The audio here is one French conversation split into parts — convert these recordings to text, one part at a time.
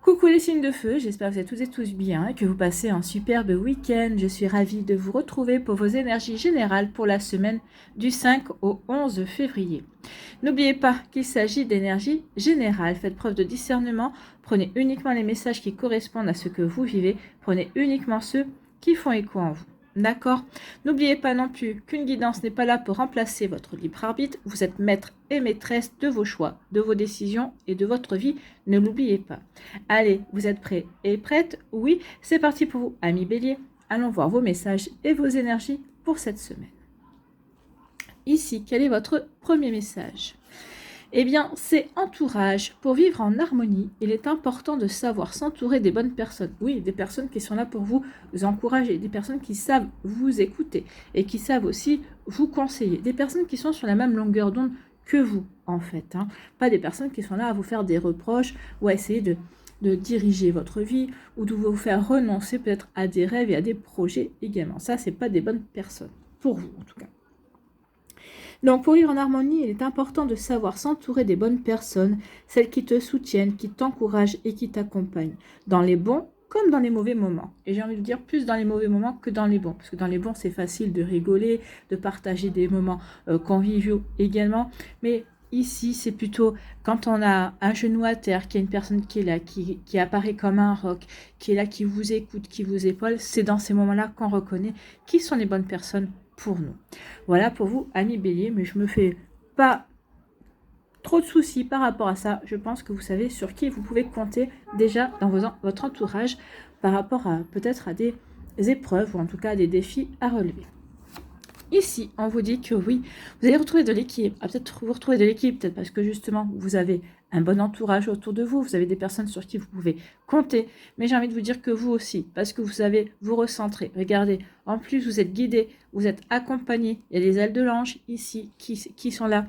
Coucou les signes de feu, j'espère que vous êtes toutes et tous bien et que vous passez un superbe week-end. Je suis ravie de vous retrouver pour vos énergies générales pour la semaine du 5 au 11 février. N'oubliez pas qu'il s'agit d'énergie générale. Faites preuve de discernement, prenez uniquement les messages qui correspondent à ce que vous vivez, prenez uniquement ceux qui font écho en vous. D'accord. N'oubliez pas non plus qu'une guidance n'est pas là pour remplacer votre libre arbitre. Vous êtes maître et maîtresse de vos choix, de vos décisions et de votre vie. Ne l'oubliez pas. Allez, vous êtes prêts et prêtes? Oui, c'est parti pour vous, amis bélier. Allons voir vos messages et vos énergies pour cette semaine. Ici, quel est votre premier message? Eh bien, c'est entourage. Pour vivre en harmonie, il est important de savoir s'entourer des bonnes personnes. Oui, des personnes qui sont là pour vous encourager, des personnes qui savent vous écouter et qui savent aussi vous conseiller. Des personnes qui sont sur la même longueur d'onde que vous, en fait. Pas des personnes qui sont là à vous faire des reproches ou à essayer de diriger votre vie ou de vous faire renoncer peut-être à des rêves et à des projets également. Ça, c'est pas des bonnes personnes. Pour vous, en tout cas. Donc, pour vivre en harmonie, il est important de savoir s'entourer des bonnes personnes, celles qui te soutiennent, qui t'encouragent et qui t'accompagnent, dans les bons comme dans les mauvais moments. Et j'ai envie de dire plus dans les mauvais moments que dans les bons, parce que dans les bons, c'est facile de rigoler, de partager des moments conviviaux également, mais ici, c'est plutôt quand on a un genou à terre, qu'il y a une personne qui est là, qui apparaît comme un roc, qui est là, qui vous écoute, qui vous épaule, c'est dans ces moments-là qu'on reconnaît qui sont les bonnes personnes pour nous. Voilà pour vous, amis bélier, mais je me fais pas trop de soucis par rapport à ça. Je pense que vous savez sur qui vous pouvez compter déjà dans votre entourage par rapport à peut-être à des épreuves ou en tout cas à des défis à relever. Ici, on vous dit que oui, vous allez retrouver de l'équipe. Peut-être vous retrouver de l'équipe, peut-être parce que justement, vous avez un bon entourage autour de vous. Vous avez des personnes sur qui vous pouvez compter. Mais j'ai envie de vous dire que vous aussi, parce que vous savez vous recentrer. Regardez, en plus, vous êtes guidé, vous êtes accompagné. Il y a les ailes de l'ange ici qui sont là.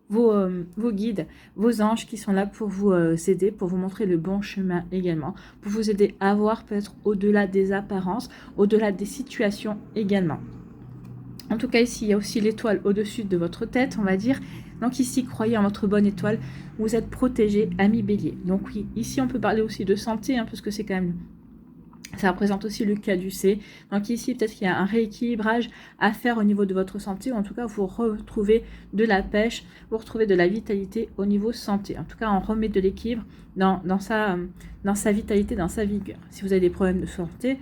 Vos guides, vos anges qui sont là pour vous aider, pour vous montrer le bon chemin également, pour vous aider à voir peut-être au-delà des apparences, au-delà des situations également. En tout cas, ici, il y a aussi l'étoile au-dessus de votre tête, on va dire. Donc ici, croyez en votre bonne étoile. Vous êtes protégé, ami bélier. Donc oui, ici, on peut parler aussi de santé, parce que c'est quand même... Ça représente aussi le caducée. Donc ici, peut-être qu'il y a un rééquilibrage à faire au niveau de votre santé. Ou en tout cas, vous retrouvez de la pêche, vous retrouvez de la vitalité au niveau santé. En tout cas, on remet de l'équilibre dans sa vitalité, dans sa vigueur. Si vous avez des problèmes de santé,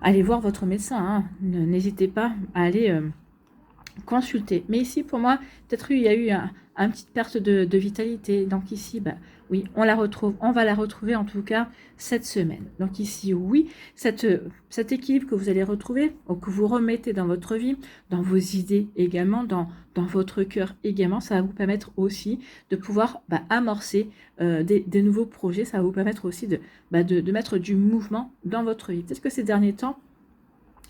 allez voir votre médecin. N'hésitez pas à aller consulter. Mais ici, pour moi, peut-être il y a eu une petite perte de vitalité. Donc ici, oui, on la retrouve. On va la retrouver en tout cas cette semaine. Donc ici, oui, cet équilibre que vous allez retrouver, ou que vous remettez dans votre vie, dans vos idées également, dans votre cœur également, ça va vous permettre aussi de pouvoir amorcer des nouveaux projets. Ça va vous permettre aussi de mettre du mouvement dans votre vie. Peut-être que ces derniers temps,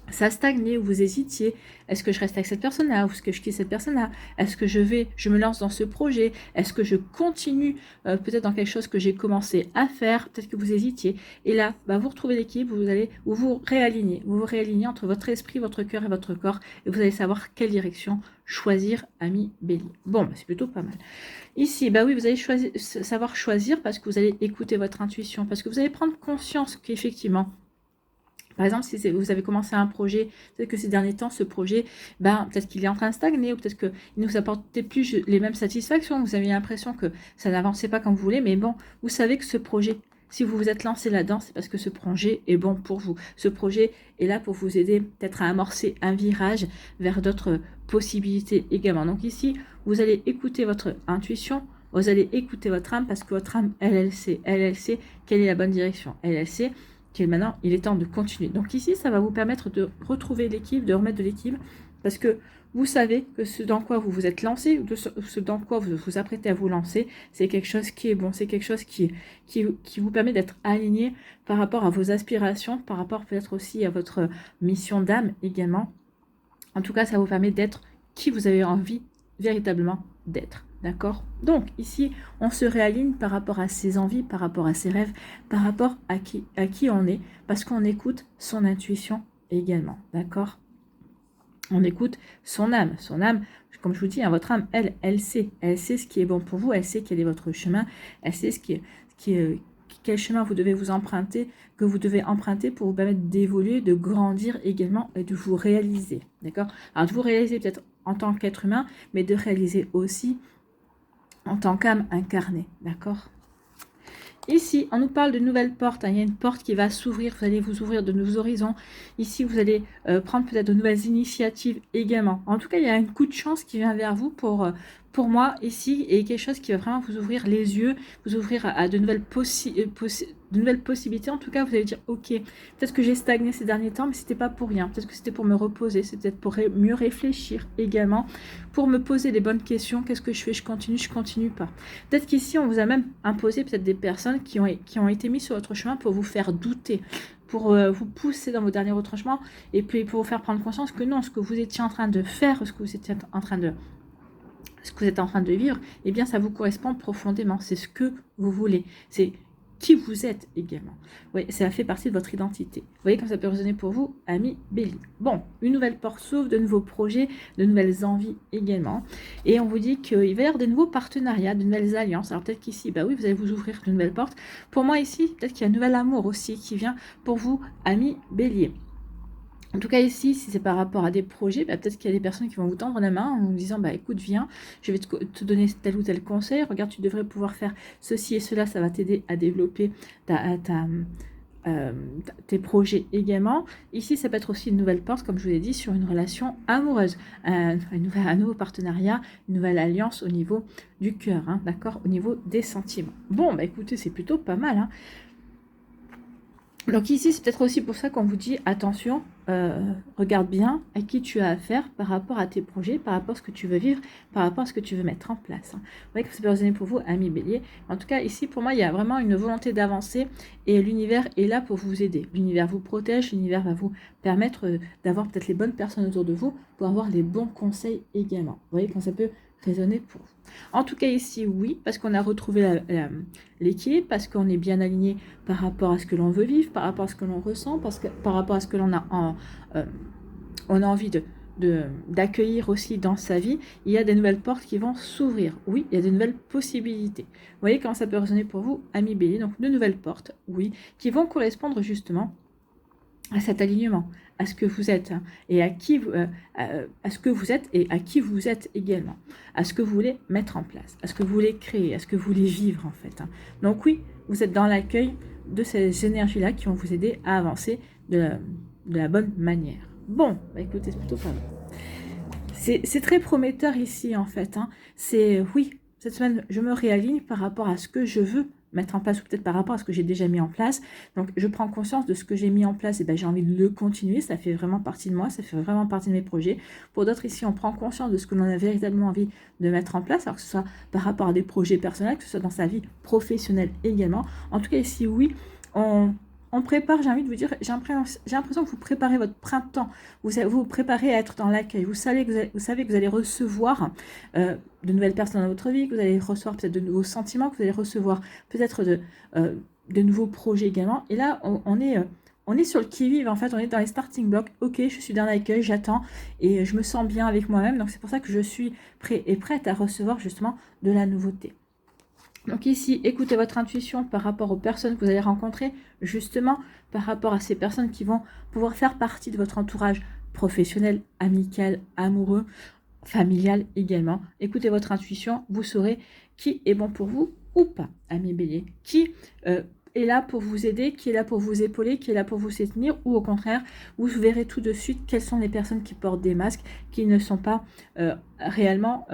ça stagnait ou vous hésitiez. Est-ce que je reste avec cette personne-là ou est-ce que je quitte cette personne-là? Est-ce que je me lance dans ce projet? Est-ce que je continue peut-être dans quelque chose que j'ai commencé à faire? Peut-être que vous hésitiez. Et là, vous retrouvez l'équilibre, vous vous réalignez. Vous vous réalignez entre votre esprit, votre cœur et votre corps. Et vous allez savoir quelle direction choisir, ami bélier. Bon, c'est plutôt pas mal. Ici, oui, vous allez savoir choisir parce que vous allez écouter votre intuition, parce que vous allez prendre conscience qu'effectivement, par exemple, si vous avez commencé un projet, peut-être que ces derniers temps, ce projet, peut-être qu'il est en train de stagner, ou peut-être qu'il ne vous apportait plus les mêmes satisfactions. Vous avez l'impression que ça n'avançait pas comme vous voulez, mais bon, vous savez que ce projet, si vous vous êtes lancé là-dedans, c'est parce que ce projet est bon pour vous. Ce projet est là pour vous aider peut-être à amorcer un virage vers d'autres possibilités également. Donc ici, vous allez écouter votre intuition, vous allez écouter votre âme, parce que votre âme, elle sait quelle est la bonne direction. Elle sait maintenant, il est temps de continuer. Donc ici, ça va vous permettre de retrouver l'équilibre, de remettre de l'équilibre, parce que vous savez que ce dans quoi vous vous êtes lancé, ou ce dans quoi vous vous apprêtez à vous lancer, c'est quelque chose qui est bon, c'est quelque chose qui vous permet d'être aligné par rapport à vos aspirations, par rapport peut-être aussi à votre mission d'âme également. En tout cas, ça vous permet d'être qui vous avez envie véritablement d'être. D'accord? Donc, ici, on se réaligne par rapport à ses envies, par rapport à ses rêves, par rapport à qui on est, parce qu'on écoute son intuition également. D'accord? On écoute son âme. Son âme, comme je vous dis, votre âme, elle sait ce qui est bon pour vous, elle sait quel est votre chemin, elle sait quel chemin vous devez vous emprunter, que vous devez emprunter pour vous permettre d'évoluer, de grandir également et de vous réaliser. D'accord? Alors de vous réaliser peut-être en tant qu'être humain, mais de réaliser aussi en tant qu'âme incarnée. D'accord? Ici, on nous parle de nouvelles portes. Hein. Il y a une porte qui va s'ouvrir. Vous allez vous ouvrir de nouveaux horizons. Ici, vous allez prendre peut-être de nouvelles initiatives également. En tout cas, il y a un coup de chance qui vient vers vous pour moi ici. Et quelque chose qui va vraiment vous ouvrir les yeux, vous ouvrir à de nouvelles possibilités. En tout cas, vous allez dire, ok, peut-être que j'ai stagné ces derniers temps, mais c'était pas pour rien. Peut-être que c'était pour me reposer. C'est peut-être pour mieux réfléchir également. Pour me poser les bonnes questions. Qu'est-ce que je fais? Je continue pas. Peut-être qu'ici, on vous a même imposé peut-être des personnes qui ont été mises sur votre chemin pour vous faire douter, pour vous pousser dans vos derniers retranchements, et puis pour vous faire prendre conscience que non, ce que vous étiez en train de faire, ce que vous êtes en train de vivre, eh bien, ça vous correspond profondément. C'est ce que vous voulez. C'est qui vous êtes également. Oui, ça fait partie de votre identité. Vous voyez comme ça peut résonner pour vous, amis Bélier. Bon, une nouvelle porte s'ouvre, de nouveaux projets, de nouvelles envies également. Et on vous dit qu'il va y avoir de nouveaux partenariats, de nouvelles alliances. Alors peut-être qu'ici, bah oui, vous allez vous ouvrir de nouvelles portes. Pour moi ici, peut-être qu'il y a un nouvel amour aussi qui vient pour vous, amis Bélier. En tout cas ici, si c'est par rapport à des projets, bah, peut-être qu'il y a des personnes qui vont vous tendre la main en vous disant, bah écoute, viens, je vais te donner tel ou tel conseil, regarde, tu devrais pouvoir faire ceci et cela, ça va t'aider à développer tes projets également. Ici, ça peut être aussi une nouvelle porte, comme je vous l'ai dit, sur une relation amoureuse, un nouveau partenariat, une nouvelle alliance au niveau du cœur, hein, d'accord, au niveau des sentiments. Bon, bah écoutez, c'est plutôt pas mal, hein. Donc ici, c'est peut-être aussi pour ça qu'on vous dit, attention, regarde bien à qui tu as affaire par rapport à tes projets, par rapport à ce que tu veux vivre, par rapport à ce que tu veux mettre en place. Hein. Vous voyez que ça peut résonner pour vous, amis Bélier. En tout cas, ici, pour moi, il y a vraiment une volonté d'avancer et l'univers est là pour vous aider. L'univers vous protège, l'univers va vous permettre d'avoir peut-être les bonnes personnes autour de vous pour avoir les bons conseils également. Vous voyez quand ça peut résonner pour vous. En tout cas ici, oui, parce qu'on a retrouvé l'équilibre, parce qu'on est bien aligné par rapport à ce que l'on veut vivre, par rapport à ce que l'on ressent, par rapport à ce que l'on a, on a envie d'accueillir aussi dans sa vie, il y a des nouvelles portes qui vont s'ouvrir. Oui, il y a de nouvelles possibilités. Vous voyez comment ça peut résonner pour vous, amis Bélier, donc de nouvelles portes, oui, qui vont correspondre justement à cet alignement, à ce que vous êtes, hein, et à ce que vous êtes et à qui vous êtes également, à ce que vous voulez mettre en place, à ce que vous voulez créer, à ce que vous voulez vivre en fait. Hein. Donc oui, vous êtes dans l'accueil de ces énergies-là qui vont vous aider à avancer de la bonne manière. Bon, bah écoutez, c'est plutôt pas mal. C'est très prometteur ici en fait. Hein. C'est oui, cette semaine, je me réaligne par rapport à ce que je veux mettre en place ou peut-être par rapport à ce que j'ai déjà mis en place. Donc, je prends conscience de ce que j'ai mis en place et ben, j'ai envie de le continuer. Ça fait vraiment partie de moi, ça fait vraiment partie de mes projets. Pour d'autres ici, on prend conscience de ce que l'on a véritablement envie de mettre en place, alors que ce soit par rapport à des projets personnels, que ce soit dans sa vie professionnelle également. En tout cas, ici, oui, on prépare, j'ai envie de vous dire, j'ai l'impression que vous préparez votre printemps, vous vous préparez à être dans l'accueil, vous savez que vous allez recevoir de nouvelles personnes dans votre vie, que vous allez recevoir peut-être de nouveaux sentiments, que vous allez recevoir peut-être de nouveaux projets également. Et là, on est sur le qui-vive, en fait, on est dans les starting blocks. Ok, je suis dans l'accueil, j'attends et je me sens bien avec moi-même. Donc c'est pour ça que je suis prête à recevoir justement de la nouveauté. Donc ici, écoutez votre intuition par rapport aux personnes que vous allez rencontrer, justement par rapport à ces personnes qui vont pouvoir faire partie de votre entourage professionnel, amical, amoureux, familial également. Écoutez votre intuition, vous saurez qui est bon pour vous ou pas, amis Bélier. Qui est là pour vous aider, qui est là pour vous épauler, qui est là pour vous soutenir, ou au contraire, vous verrez tout de suite quelles sont les personnes qui portent des masques, qui ne sont pas réellement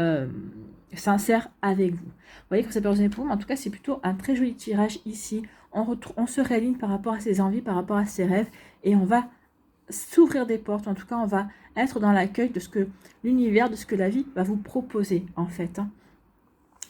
sincères avec vous. Vous voyez que ça peut résonner pour vous, mais en tout cas, c'est plutôt un très joli tirage ici. On se réaligne par rapport à ses envies, par rapport à ses rêves, et on va s'ouvrir des portes. En tout cas, on va être dans l'accueil de ce que l'univers, de ce que la vie va vous proposer, en fait. Hein.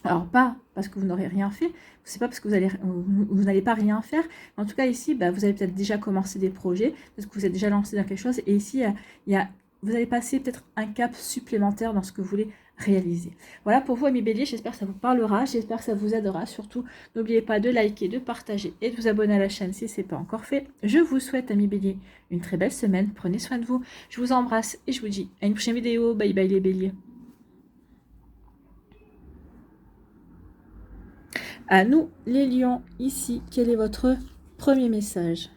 Alors, pas parce que vous n'aurez rien fait, c'est pas parce que vous n'allez pas rien faire, mais en tout cas, ici, bah, vous avez peut-être déjà commencé des projets, parce que vous êtes déjà lancé dans quelque chose, et ici, vous allez passer peut-être un cap supplémentaire dans ce que vous voulez réaliser. Voilà pour vous, amis Bélier, j'espère que ça vous parlera, j'espère que ça vous aidera. Surtout, n'oubliez pas de liker, de partager et de vous abonner à la chaîne si ce n'est pas encore fait. Je vous souhaite, amis Bélier, une très belle semaine, prenez soin de vous, je vous embrasse et je vous dis à une prochaine vidéo. Bye bye les Béliers. À nous, les lions, ici, quel est votre premier message?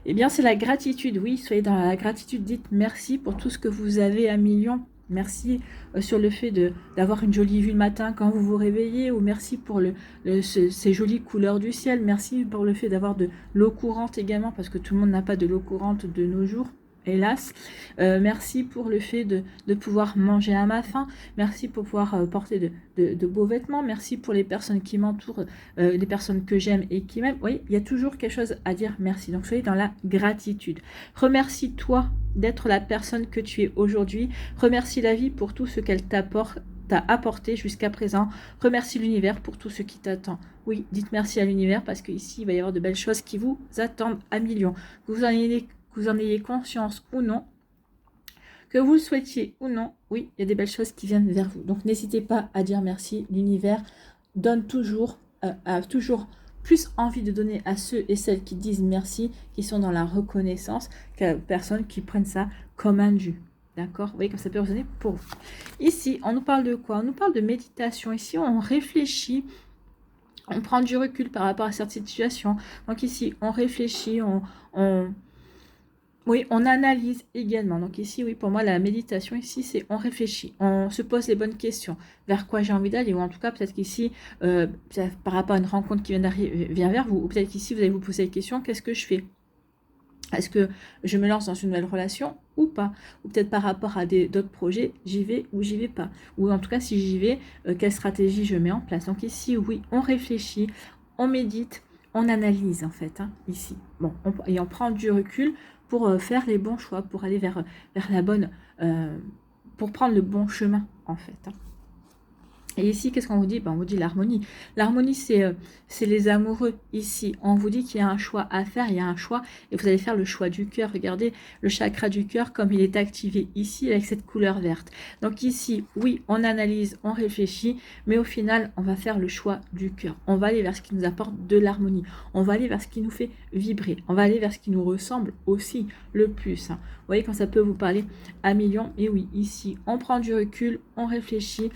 Eh bien, c'est la gratitude. Oui, soyez dans la gratitude. Dites merci pour tout ce que vous avez à millions. Merci sur le fait d'avoir une jolie vue le matin quand vous vous réveillez, ou merci pour ces jolies couleurs du ciel. Merci pour le fait d'avoir de l'eau courante également, parce que tout le monde n'a pas de l'eau courante de nos jours. Hélas, merci pour le fait de pouvoir manger à ma faim. Merci pour pouvoir porter de beaux vêtements. Merci pour les personnes qui m'entourent, les personnes que j'aime et qui m'aiment. Oui, il y a toujours quelque chose à dire merci. Donc, soyez dans la gratitude. Remercie-toi d'être la personne que tu es aujourd'hui. Remercie la vie pour tout ce qu'elle t'a apporté jusqu'à présent. Remercie l'univers pour tout ce qui t'attend. Oui, dites merci à l'univers parce qu'ici, il va y avoir de belles choses qui vous attendent à millions. Que vous en ayez conscience ou non, que vous le souhaitiez ou non, oui, il y a des belles choses qui viennent vers vous. Donc, n'hésitez pas à dire merci. L'univers donne toujours, a toujours plus envie de donner à ceux et celles qui disent merci, qui sont dans la reconnaissance, qu'à personnes qui prennent ça comme un dû. D'accord? Vous voyez comme ça peut résonner pour vous. Ici, on nous parle de quoi? On nous parle de méditation. Ici, on réfléchit, on prend du recul par rapport à certaines situations. Donc ici, on réfléchit, oui, on analyse également. Donc ici, oui, pour moi, la méditation, ici, c'est on réfléchit, on se pose les bonnes questions. Vers quoi j'ai envie d'aller? Ou en tout cas, peut-être qu'ici, par rapport à une rencontre qui vient vers vous, ou peut-être qu'ici, vous allez vous poser la question, qu'est-ce que je fais? Est-ce que je me lance dans une nouvelle relation ou pas? Ou peut-être par rapport à d'autres projets, j'y vais ou j'y vais pas? Ou en tout cas, si j'y vais, quelle stratégie je mets en place? Donc ici, oui, on réfléchit, on médite, on analyse en fait, hein, ici. Bon, et on prend du recul pour faire les bons choix, pour aller vers la bonne, pour prendre le bon chemin en fait, hein. Et ici, qu'est-ce qu'on vous dit? Ben, on vous dit l'harmonie. L'harmonie, c'est les amoureux. Ici, on vous dit qu'il y a un choix à faire, il y a un choix, et vous allez faire le choix du cœur. Regardez le chakra du cœur, comme il est activé ici, avec cette couleur verte. Donc ici, oui, on analyse, on réfléchit, mais au final, on va faire le choix du cœur. On va aller vers ce qui nous apporte de l'harmonie. On va aller vers ce qui nous fait vibrer. On va aller vers ce qui nous ressemble aussi le plus, hein. Vous voyez, quand ça peut vous parler à millions. Et oui, ici, on prend du recul, on réfléchit,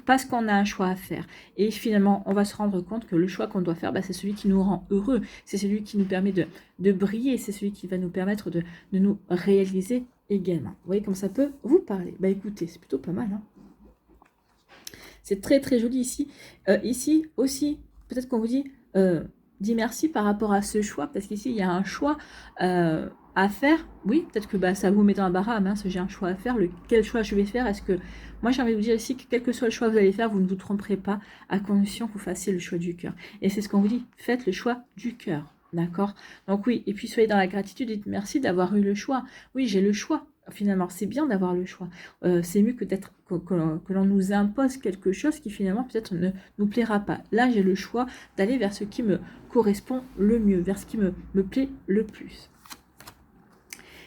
parce qu'on a un choix à faire. Et finalement, on va se rendre compte que le choix qu'on doit faire, c'est celui qui nous rend heureux, c'est celui qui nous permet de briller, c'est celui qui va nous permettre de nous réaliser également. Vous voyez comme ça peut vous parler? Écoutez, c'est plutôt pas mal, hein. C'est très très joli ici. Ici aussi, peut-être qu'on vous dit, dis merci par rapport à ce choix, parce qu'ici, il y a un choix à faire. Oui, peut-être que ça vous met dans l'embarras, mince, j'ai un choix à faire, quel choix je vais faire? Est-ce que, moi j'ai envie de vous dire ici que quel que soit le choix que vous allez faire, vous ne vous tromperez pas, à condition que vous fassiez le choix du cœur. Et c'est ce qu'on vous dit, faites le choix du cœur. D'accord? Donc oui, et puis soyez dans la gratitude, dites merci d'avoir eu le choix. Oui, j'ai le choix. Finalement, c'est bien d'avoir le choix. C'est mieux que l'on nous impose quelque chose qui finalement peut-être ne nous plaira pas. Là, j'ai le choix d'aller vers ce qui me correspond le mieux, vers ce qui me plaît le plus.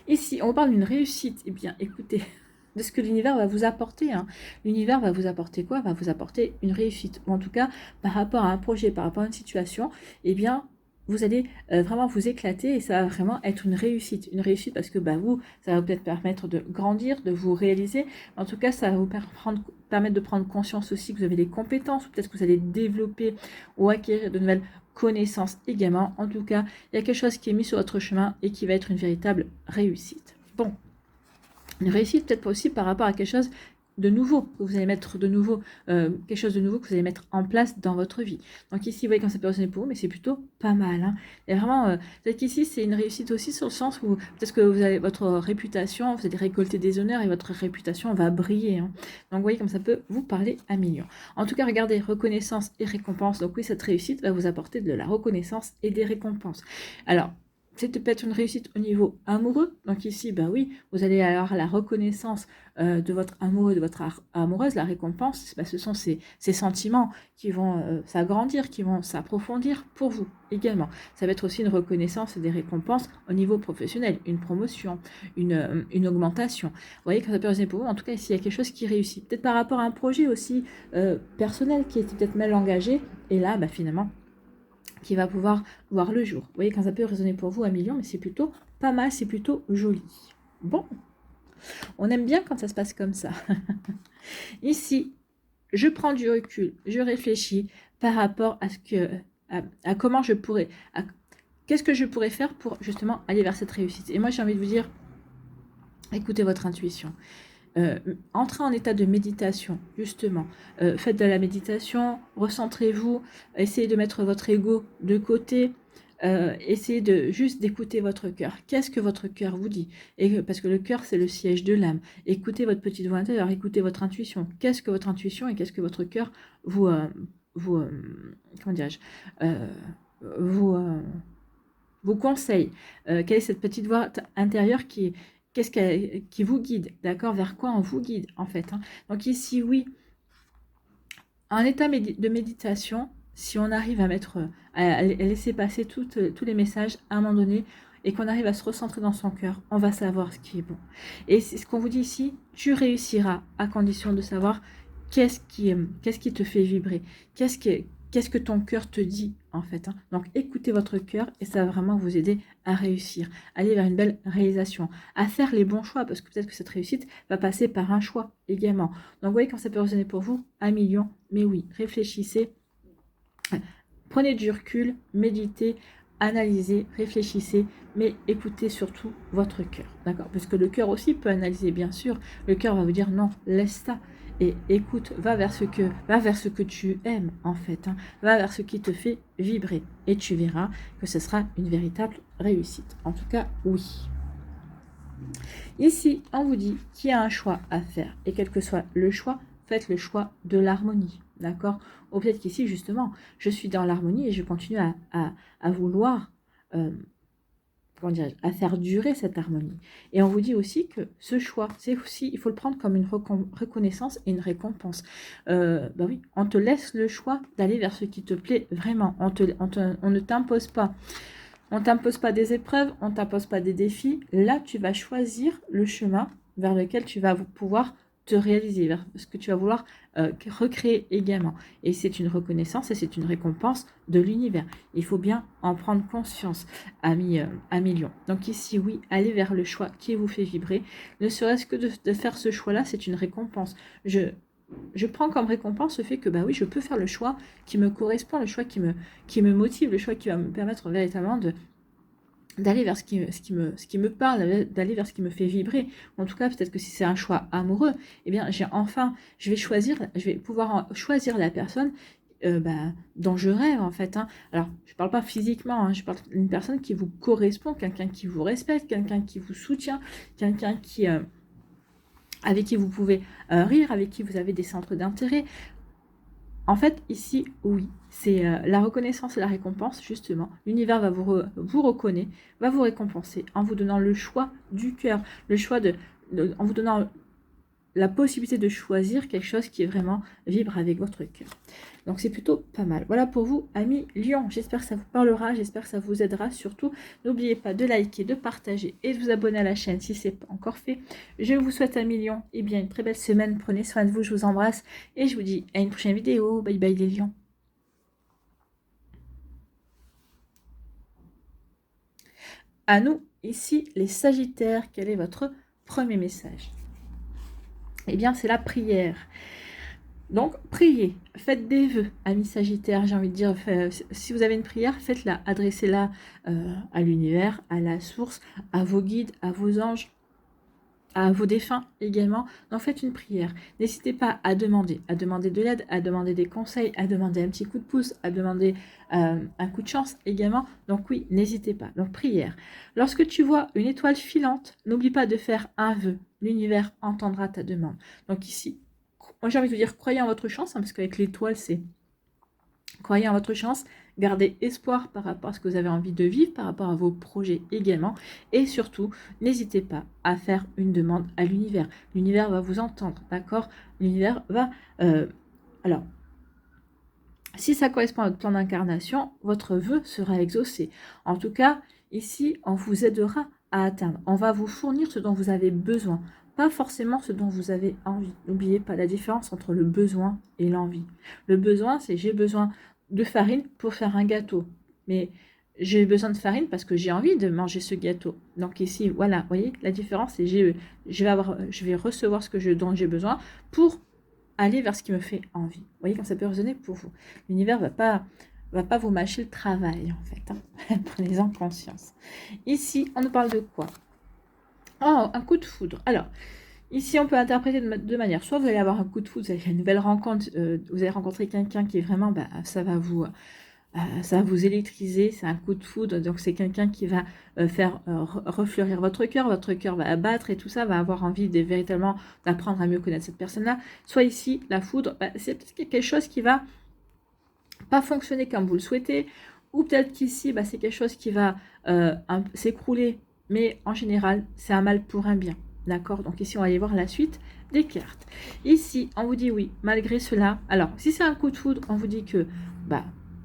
Ici, on parle d'une réussite. Eh bien, écoutez, de ce que l'univers va vous apporter, hein. L'univers va vous apporter quoi? Va vous apporter une réussite. Ou en tout cas, par rapport à un projet, par rapport à une situation, eh bien, vous allez vraiment vous éclater et ça va vraiment être une réussite. Une réussite parce que vous, ça va peut-être permettre de grandir, de vous réaliser. En tout cas, ça va vous permettre de prendre conscience aussi que vous avez des compétences, ou peut-être que vous allez développer ou acquérir de nouvelles connaissances également. En tout cas, il y a quelque chose qui est mis sur votre chemin et qui va être une véritable réussite. Bon, une réussite peut-être aussi par rapport à quelque chose de nouveau, que vous allez mettre de nouveau, quelque chose de nouveau que vous allez mettre en place dans votre vie. Donc ici, vous voyez quand ça peut résonner pour vous, mais c'est plutôt pas mal, hein. Et vraiment, peut-être qu'ici, c'est une réussite aussi sur le sens où peut-être que vous avez votre réputation, vous allez récolter des honneurs et votre réputation va briller, hein. Donc vous voyez comme ça peut vous parler à millions. En tout cas, regardez, reconnaissance et récompense. Donc oui, cette réussite va vous apporter de la reconnaissance et des récompenses. Alors, c'est peut-être une réussite au niveau amoureux. Donc ici, oui, vous allez avoir la reconnaissance de votre amoureux, de votre amoureuse. La récompense, ce sont ces sentiments qui vont s'agrandir, qui vont s'approfondir pour vous également. Ça va être aussi une reconnaissance et des récompenses au niveau professionnel, une promotion, une augmentation. Vous voyez que ça peut résonner pour vous. En tout cas, ici, il y a quelque chose qui réussit. Peut-être par rapport à un projet aussi personnel qui était peut-être mal engagé. Et là, finalement, qui va pouvoir voir le jour. Vous voyez, quand ça peut résonner pour vous à millions, mais c'est plutôt pas mal, c'est plutôt joli. Bon, on aime bien quand ça se passe comme ça. Ici, je prends du recul, je réfléchis par rapport à ce que, à comment je pourrais, qu'est-ce que je pourrais faire pour justement aller vers cette réussite. Et moi, j'ai envie de vous dire, écoutez votre intuition. Entrez en état de méditation, justement. Faites de la méditation, recentrez-vous, essayez de mettre votre ego de côté, essayez de juste d'écouter votre cœur. Qu'est-ce que votre cœur vous dit? Parce que le cœur, c'est le siège de l'âme. Écoutez votre petite voix intérieure, écoutez votre intuition. Qu'est-ce que votre intuition et qu'est-ce que votre cœur vous, comment dirais-je, vous, vous conseille? Quelle est cette petite voix intérieure qui vous guide, d'accord? Vers quoi on vous guide, en fait, hein. Donc ici, oui, en état de méditation, si on arrive à à laisser passer tous les messages à un moment donné, et qu'on arrive à se recentrer dans son cœur, on va savoir ce qui est bon. Et c'est ce qu'on vous dit ici, tu réussiras à condition de savoir qu'est-ce qui te fait vibrer, qu'est-ce que ton cœur te dit, en fait, hein. Donc écoutez votre cœur et ça va vraiment vous aider à réussir, à aller vers une belle réalisation, à faire les bons choix, parce que peut-être que cette réussite va passer par un choix également. Donc vous voyez quand ça peut résonner pour vous, 1 million, mais oui, réfléchissez, prenez du recul, méditez, analysez, réfléchissez, mais écoutez surtout votre cœur, d'accord? Parce que le cœur aussi peut analyser, bien sûr. Le cœur va vous dire non, laisse ça. Et écoute, va vers ce que tu aimes, en fait, hein. Va vers ce qui te fait vibrer. Et tu verras que ce sera une véritable réussite. En tout cas, oui. Ici, on vous dit qu'il y a un choix à faire. Et quel que soit le choix, faites le choix de l'harmonie, d'accord? Ou peut-être qu'ici, justement, je suis dans l'harmonie et je continue à vouloir, comment dirais-je, à faire durer cette harmonie. Et on vous dit aussi que ce choix, c'est aussi, il faut le prendre comme une reconnaissance et une récompense. Bah oui, on te laisse le choix d'aller vers ce qui te plaît vraiment. On ne t'impose pas. On t'impose pas des épreuves, on t'impose pas des défis. Là, tu vas choisir le chemin vers lequel tu vas pouvoir te réaliser, vers ce que tu vas vouloir recréer également. Et c'est une reconnaissance et c'est une récompense de l'univers. Il faut bien en prendre conscience, amis Lion. Donc ici, oui, allez vers le choix qui vous fait vibrer. Ne serait-ce que de faire ce choix-là, c'est une récompense. Je prends comme récompense le fait que, bah oui, je peux faire le choix qui me correspond, le choix qui me motive, le choix qui va me permettre véritablement d'aller vers ce qui me parle, d'aller vers ce qui me fait vibrer. En tout cas, peut-être que si c'est un choix amoureux, eh bien, je vais pouvoir choisir la personne dont je rêve, en fait, hein. Alors, je ne parle pas physiquement, hein, je parle d'une personne qui vous correspond, quelqu'un qui vous respecte, quelqu'un qui vous soutient, quelqu'un avec qui vous pouvez rire, avec qui vous avez des centres d'intérêt. En fait, ici, oui, c'est la reconnaissance et la récompense, justement. L'univers va vous reconnaître, va vous récompenser en vous donnant le choix du cœur, le choix en vous donnant la possibilité de choisir quelque chose qui est vraiment vibre avec votre cœur. Donc c'est plutôt pas mal. Voilà pour vous, amis Lion. J'espère que ça vous parlera, j'espère que ça vous aidera. Surtout, n'oubliez pas de liker, de partager et de vous abonner à la chaîne si ce n'est pas encore fait. Je vous souhaite, amis Lion, une très belle semaine. Prenez soin de vous, je vous embrasse et je vous dis à une prochaine vidéo. Bye bye les lions. À nous, ici, les Sagittaires, quel est votre premier message? Eh bien, c'est la prière. Donc, priez, faites des vœux, amis Sagittaires, j'ai envie de dire, si vous avez une prière, faites-la, adressez-la à l'univers, à la source, à vos guides, à vos anges, à vos défunts également. Donc, faites une prière. N'hésitez pas à demander de l'aide, à demander des conseils, à demander un petit coup de pouce, à demander un coup de chance également. Donc oui, n'hésitez pas. Donc, prière. Lorsque tu vois une étoile filante, n'oublie pas de faire un vœu. L'univers entendra ta demande. Donc ici, moi j'ai envie de vous dire, croyez en votre chance, hein, parce qu'avec l'étoile, c'est croyez en votre chance, gardez espoir par rapport à ce que vous avez envie de vivre, par rapport à vos projets également, et surtout, n'hésitez pas à faire une demande à l'univers. L'univers va vous entendre, d'accord? L'univers va... alors, si ça correspond à votre plan d'incarnation, votre vœu sera exaucé. En tout cas, ici, on vous aidera à atteindre. On va vous fournir ce dont vous avez besoin, pas forcément ce dont vous avez envie. N'oubliez pas la différence entre le besoin et l'envie. Le besoin, c'est j'ai besoin de farine pour faire un gâteau. Mais j'ai besoin de farine parce que j'ai envie de manger ce gâteau. Donc ici, voilà, vous voyez, la différence, c'est je vais recevoir dont j'ai besoin pour aller vers ce qui me fait envie. Vous voyez quand ça peut résonner pour vous. L'univers va pas vous mâcher le travail, en fait. Hein. Prenez-en conscience. Ici, on nous parle de quoi? Oh, un coup de foudre. Alors, ici, on peut interpréter de deux manières. Soit vous allez avoir un coup de foudre, vous allez faire une nouvelle rencontre, vous allez rencontrer quelqu'un qui est vraiment, ça va vous électriser, c'est un coup de foudre, donc c'est quelqu'un qui va faire refleurir votre cœur va battre et tout ça, va avoir envie de véritablement d'apprendre à mieux connaître cette personne-là. Soit ici, la foudre, c'est peut-être quelque chose qui va pas fonctionner comme vous le souhaitez, ou peut-être qu'ici, c'est quelque chose qui va s'écrouler, mais en général, c'est un mal pour un bien. D'accord? Donc ici, on va aller voir la suite des cartes. Ici, on vous dit oui, malgré cela. Alors, si c'est un coup de foudre, on vous dit que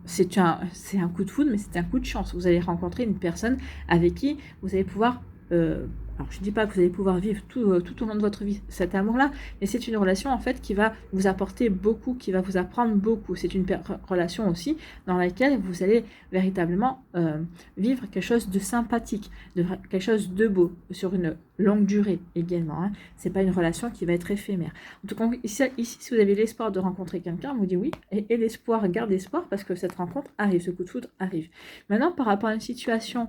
c'est un coup de foudre, mais c'est un coup de chance. Vous allez rencontrer une personne avec qui vous allez pouvoir... alors, je ne dis pas que vous allez pouvoir vivre tout au long de votre vie cet amour-là, mais c'est une relation en fait qui va vous apporter beaucoup, qui va vous apprendre beaucoup. C'est une relation aussi dans laquelle vous allez véritablement vivre quelque chose de sympathique, quelque chose de beau, sur une longue durée également. Hein. Ce n'est pas une relation qui va être éphémère. En tout cas, ici si vous avez l'espoir de rencontrer quelqu'un, on vous dit oui, et l'espoir, garde espoir, parce que cette rencontre arrive, ce coup de foudre arrive. Maintenant, par rapport à une situation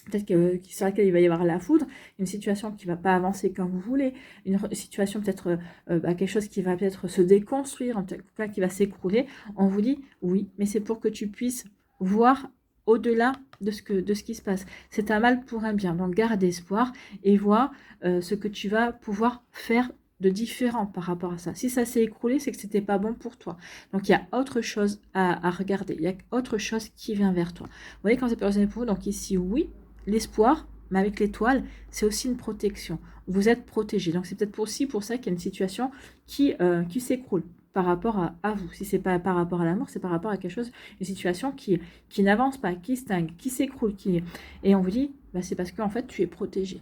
peut-être sur laquelle il va y avoir la foudre, une situation qui ne va pas avancer comme vous voulez, une situation peut-être, quelque chose qui va peut-être se déconstruire, en tout cas qui va s'écrouler, on vous dit oui, mais c'est pour que tu puisses voir au-delà de ce qui se passe. C'est un mal pour un bien, donc garde espoir et vois ce que tu vas pouvoir faire de différent par rapport à ça. Si ça s'est écroulé, c'est que c'était pas bon pour toi. Donc il y a autre chose à regarder, il y a autre chose qui vient vers toi. Vous voyez quand c'est personnel pour vous, donc ici oui, l'espoir, mais avec l'étoile, c'est aussi une protection. Vous êtes protégé. Donc, c'est peut-être aussi pour ça qu'il y a une situation qui s'écroule par rapport à vous. Si ce n'est pas par rapport à l'amour, c'est par rapport à quelque chose, une situation qui n'avance pas, qui stagne, qui s'écroule. Et on vous dit, c'est parce qu'en fait, tu es protégé.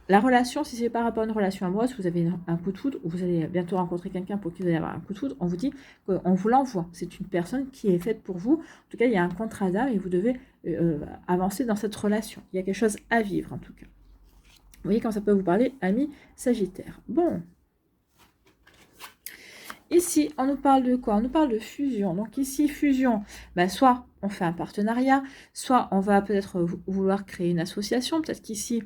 La relation, si c'est par rapport à une relation amoureuse, vous avez un coup de foudre, ou vous allez bientôt rencontrer quelqu'un pour qui vous allez avoir un coup de foudre, on vous dit qu'on vous l'envoie. C'est une personne qui est faite pour vous. En tout cas, il y a un contrat d'âme et vous devez avancer dans cette relation. Il y a quelque chose à vivre, en tout cas. Vous voyez quand ça peut vous parler, ami Sagittaire. Bon. Ici, on nous parle de quoi? On nous parle de fusion. Donc ici, fusion, soit on fait un partenariat, soit on va peut-être vouloir créer une association. Peut-être qu'ici,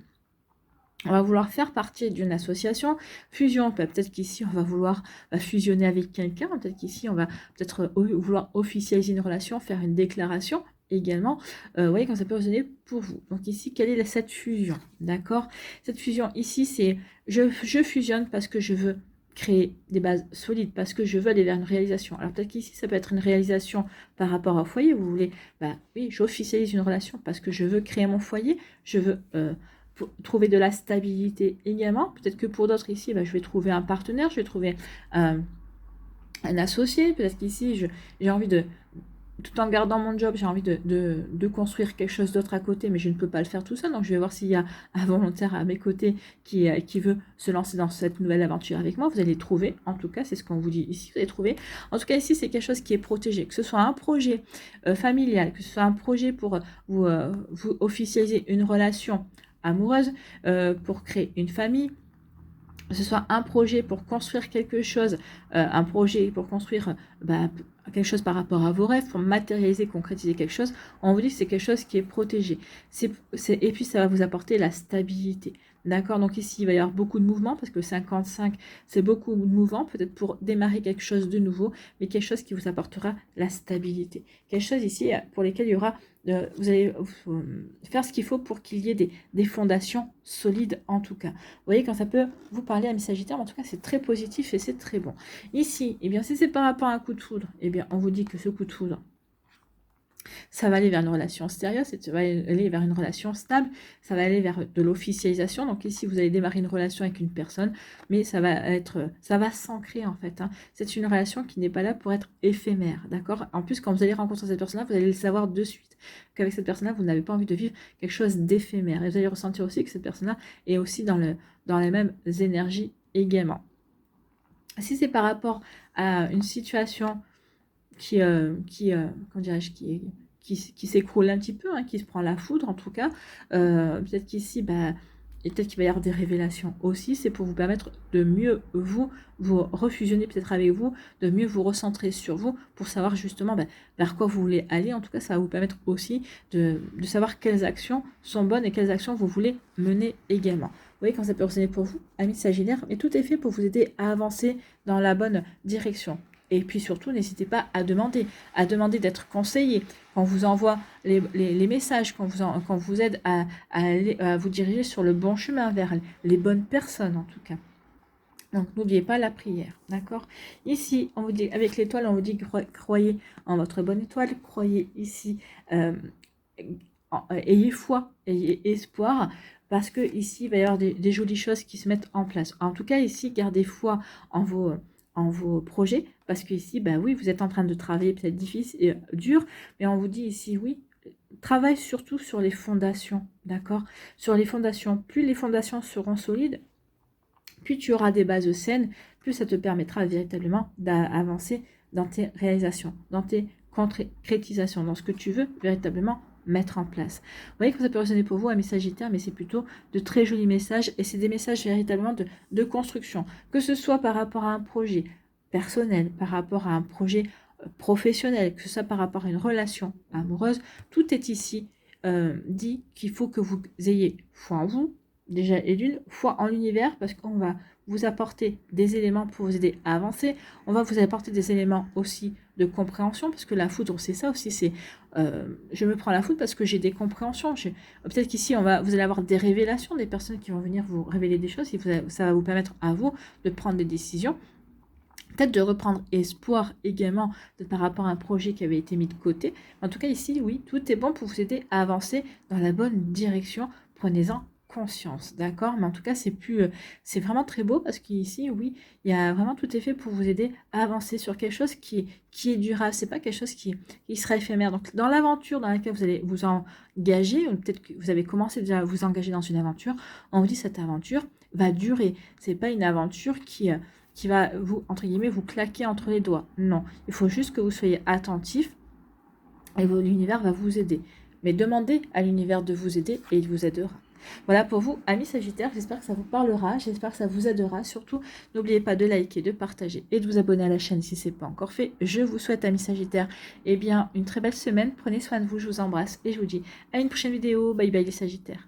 on va vouloir faire partie d'une association. Fusion, peut-être qu'ici, on va vouloir fusionner avec quelqu'un. Peut-être qu'ici, on va peut-être vouloir officialiser une relation, faire une déclaration également. Vous voyez quand ça peut résonner pour vous. Donc ici, quelle est cette fusion? D'accord? Cette fusion, ici, c'est je fusionne parce que je veux créer des bases solides, parce que je veux aller vers une réalisation. Alors peut-être qu'ici, ça peut être une réalisation par rapport au foyer. Vous voulez, oui, j'officialise une relation parce que je veux créer mon foyer. Je veux... trouver de la stabilité également. Peut-être que pour d'autres ici, je vais trouver un partenaire, je vais trouver un associé. Peut-être qu'ici, j'ai envie de, tout en gardant mon job, j'ai envie de construire quelque chose d'autre à côté, mais je ne peux pas le faire tout seul. Donc, je vais voir s'il y a un volontaire à mes côtés qui veut se lancer dans cette nouvelle aventure avec moi. Vous allez trouver, en tout cas, c'est ce qu'on vous dit ici, vous allez trouver. En tout cas, ici, c'est quelque chose qui est protégé. Que ce soit un projet familial, que ce soit un projet pour vous officialiser une relation amoureuse, pour créer une famille, que ce soit un projet pour construire quelque chose, un projet pour construire quelque chose par rapport à vos rêves, pour matérialiser, concrétiser quelque chose, on vous dit que c'est quelque chose qui est protégé. Et puis ça va vous apporter la stabilité. D'accord? Donc ici, il va y avoir beaucoup de mouvements, parce que 55, c'est beaucoup de mouvements, peut-être pour démarrer quelque chose de nouveau, mais quelque chose qui vous apportera la stabilité. Quelque chose ici pour lesquels il y aura... vous allez faire ce qu'il faut pour qu'il y ait des fondations solides, en tout cas. Vous voyez, quand ça peut vous parler à mes Sagittaires, en tout cas, c'est très positif et c'est très bon. Ici, eh bien, si c'est par rapport à un coup de foudre, eh bien, on vous dit que ce coup de foudre, ça va aller vers une relation sérieuse, ça va aller vers une relation stable, ça va aller vers de l'officialisation. Donc ici, vous allez démarrer une relation avec une personne, mais ça va s'ancrer en fait. Hein. C'est une relation qui n'est pas là pour être éphémère, d'accord? En plus, quand vous allez rencontrer cette personne-là, vous allez le savoir de suite qu'avec cette personne-là, vous n'avez pas envie de vivre quelque chose d'éphémère. Et vous allez ressentir aussi que cette personne-là est aussi dans les mêmes énergies également. Si c'est par rapport à une situation comment dirais-je, qui s'écroule un petit peu, hein, qui se prend la foudre en tout cas, peut-être qu'ici, et peut-être qu'il va y avoir des révélations aussi, c'est pour vous permettre de mieux vous refusionner peut-être avec vous, de mieux vous recentrer sur vous, pour savoir justement vers quoi vous voulez aller. En tout cas, ça va vous permettre aussi de savoir quelles actions sont bonnes et quelles actions vous voulez mener également. Vous voyez, quand ça peut résonner pour vous, amis Sagittaires, mais tout est fait pour vous aider à avancer dans la bonne direction. Et puis surtout, n'hésitez pas à demander d'être conseillé. Quand on vous envoie les messages, qu'on vous aide à vous diriger sur le bon chemin, vers les bonnes personnes en tout cas. Donc n'oubliez pas la prière, d'accord? Ici, on vous dit, avec l'étoile, on vous dit croyez en votre bonne étoile, croyez ici, ayez foi, ayez espoir, parce que ici, il va y avoir des jolies choses qui se mettent en place. En tout cas, ici, gardez foi en vos projets, parce que ici, oui, vous êtes en train de travailler peut-être difficile et dur, mais on vous dit ici, oui, travaille surtout sur les fondations, d'accord? Sur les fondations, plus les fondations seront solides, plus tu auras des bases saines, plus ça te permettra véritablement d'avancer dans tes réalisations, dans tes concrétisations, dans ce que tu veux véritablement mettre en place. Vous voyez que ça peut résonner pour vous, amis Sagittaires, mais c'est plutôt de très jolis messages, et c'est des messages véritablement de construction, que ce soit par rapport à un projet personnel, par rapport à un projet professionnel, que ce soit par rapport à une relation amoureuse, tout est ici dit qu'il faut que vous ayez foi en vous, déjà, et d'une foi en l'univers, parce qu'on va vous apporter des éléments pour vous aider à avancer. On va vous apporter des éléments aussi de compréhension, parce que la foudre, c'est ça aussi, c'est je me prends la foudre parce que j'ai des compréhensions. Peut-être qu'ici, vous allez avoir des révélations, des personnes qui vont venir vous révéler des choses, et ça va vous permettre à vous de prendre des décisions. Peut-être de reprendre espoir également par rapport à un projet qui avait été mis de côté. En tout cas, ici, oui, tout est bon pour vous aider à avancer dans la bonne direction. Prenez-en conscience, d'accord? Mais en tout cas, c'est vraiment très beau, parce qu'ici, oui, il y a vraiment tout est fait pour vous aider à avancer sur quelque chose qui est durable. C'est pas quelque chose qui sera éphémère. Donc, dans l'aventure dans laquelle vous allez vous engager, ou peut-être que vous avez commencé déjà à vous engager dans une aventure, on vous dit cette aventure va durer. C'est pas une aventure qui va vous, entre guillemets, vous claquer entre les doigts. Non, il faut juste que vous soyez attentif, et l'univers va vous aider. Mais demandez à l'univers de vous aider, et il vous aidera. Voilà pour vous, amis Sagittaires, j'espère que ça vous parlera, j'espère que ça vous aidera. Surtout, n'oubliez pas de liker, de partager et de vous abonner à la chaîne si ce n'est pas encore fait. Je vous souhaite, amis Sagittaires, une très belle semaine. Prenez soin de vous, je vous embrasse et je vous dis à une prochaine vidéo. Bye bye les Sagittaires.